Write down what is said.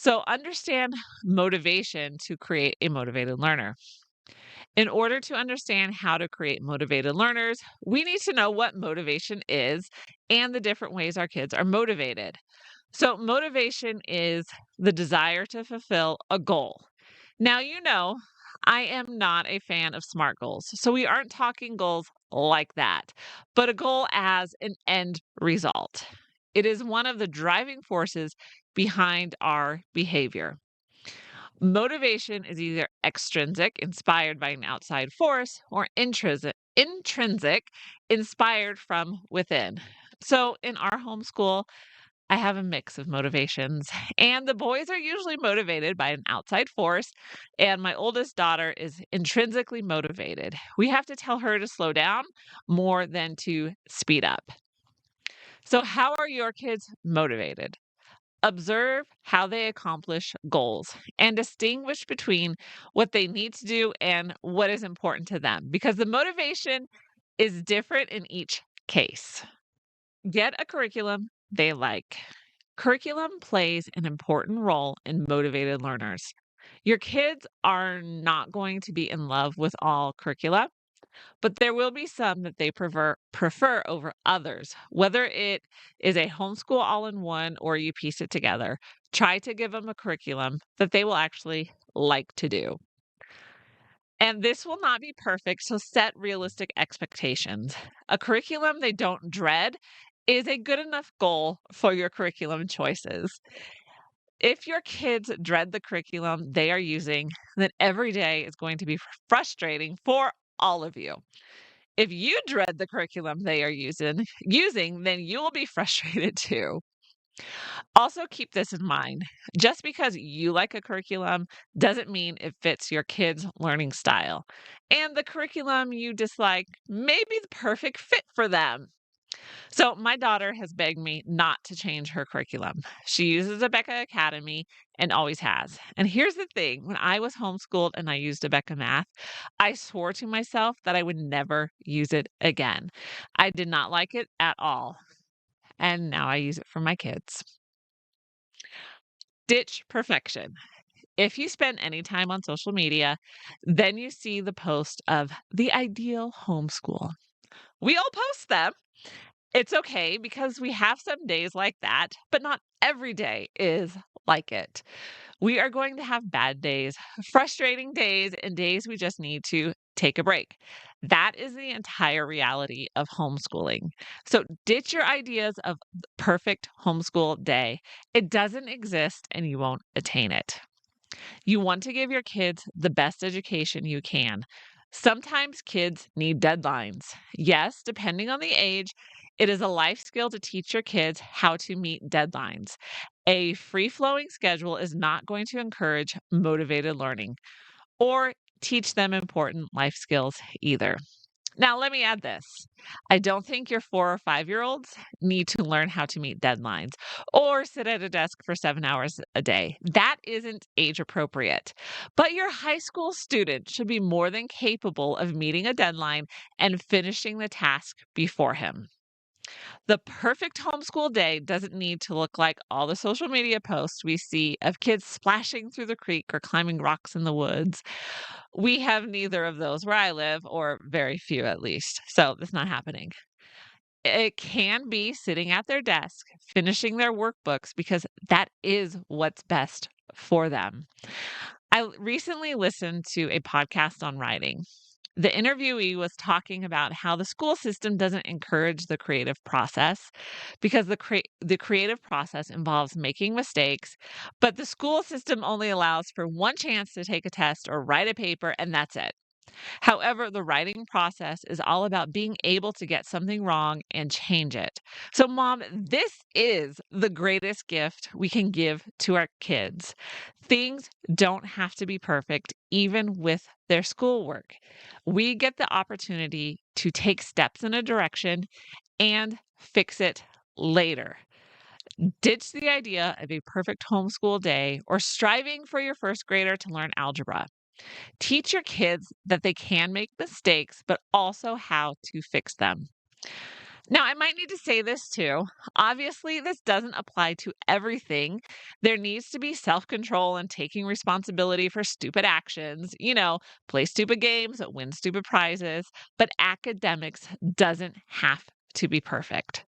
So, understand motivation to create a motivated learner. In order to understand how to create motivated learners, we need to know what motivation is and the different ways our kids are motivated. So, motivation is the desire to fulfill a goal. Now, I am not a fan of SMART goals. So, we aren't talking goals like that, but a goal as an end result. It is one of the driving forces behind our behavior. Motivation is either extrinsic, inspired by an outside force, or intrinsic, inspired from within. So, in our homeschool, I have a mix of motivations, and the boys are usually motivated by an outside force, and my oldest daughter is intrinsically motivated. We have to tell her to slow down more than to speed up. So, how are your kids motivated? Observe how they accomplish goals and distinguish between what they need to do and what is important to them because the motivation is different in each case. Get a curriculum they like. Curriculum plays an important role in motivated learners. Your kids are not going to be in love with all curricula, but there will be some that they prefer over others. Whether it is a homeschool all-in-one or you piece it together, try to give them a curriculum that they will actually like to do. And this will not be perfect, so set realistic expectations. A curriculum they don't dread is a good enough goal for your curriculum choices. If your kids dread the curriculum they are using, then every day is going to be frustrating for all of you. If you dread the curriculum they are using, then you will be frustrated too. Also keep this in mind. Just because you like a curriculum doesn't mean it fits your kids' learning style. And the curriculum you dislike may be the perfect fit for them. So my daughter has begged me not to change her curriculum. She uses Abeka Academy and always has. And here's the thing, when I was homeschooled and I used Abeka Math, I swore to myself that I would never use it again. I did not like it at all. And now I use it for my kids. Ditch perfection. If you spend any time on social media, then you see the post of the ideal homeschool. We all post them. It's okay because we have some days like that, but not every day is like it. We are going to have bad days, frustrating days, and days we just need to take a break. That is the entire reality of homeschooling. So ditch your ideas of the perfect homeschool day. It doesn't exist and you won't attain it. You want to give your kids the best education you can. Sometimes kids need deadlines. Yes, depending on the age, it is a life skill to teach your kids how to meet deadlines. A free flowing schedule is not going to encourage motivated learning or teach them important life skills either. Now, let me add this. I don't think your 4 or 5-year-olds need to learn how to meet deadlines or sit at a desk for 7 hours a day. That isn't age appropriate. But your high school student should be more than capable of meeting a deadline and finishing the task before him. The perfect homeschool day doesn't need to look like all the social media posts we see of kids splashing through the creek or climbing rocks in the woods. We have neither of those where I live, or very few at least. So that's not happening. It can be sitting at their desk, finishing their workbooks because that is what's best for them. I recently listened to a podcast on writing. The interviewee was talking about how the school system doesn't encourage the creative process because the creative process involves making mistakes, but the school system only allows for one chance to take a test or write a paper, and that's it. However, the writing process is all about being able to get something wrong and change it. So, mom, this is the greatest gift we can give to our kids. Things don't have to be perfect, even with their schoolwork. We get the opportunity to take steps in a direction and fix it later. Ditch the idea of a perfect homeschool day or striving for your first grader to learn algebra. Teach your kids that they can make mistakes, but also how to fix them. Now, I might need to say this too. Obviously, this doesn't apply to everything. There needs to be self control and taking responsibility for stupid actions, play stupid games, win stupid prizes, but academics doesn't have to be perfect.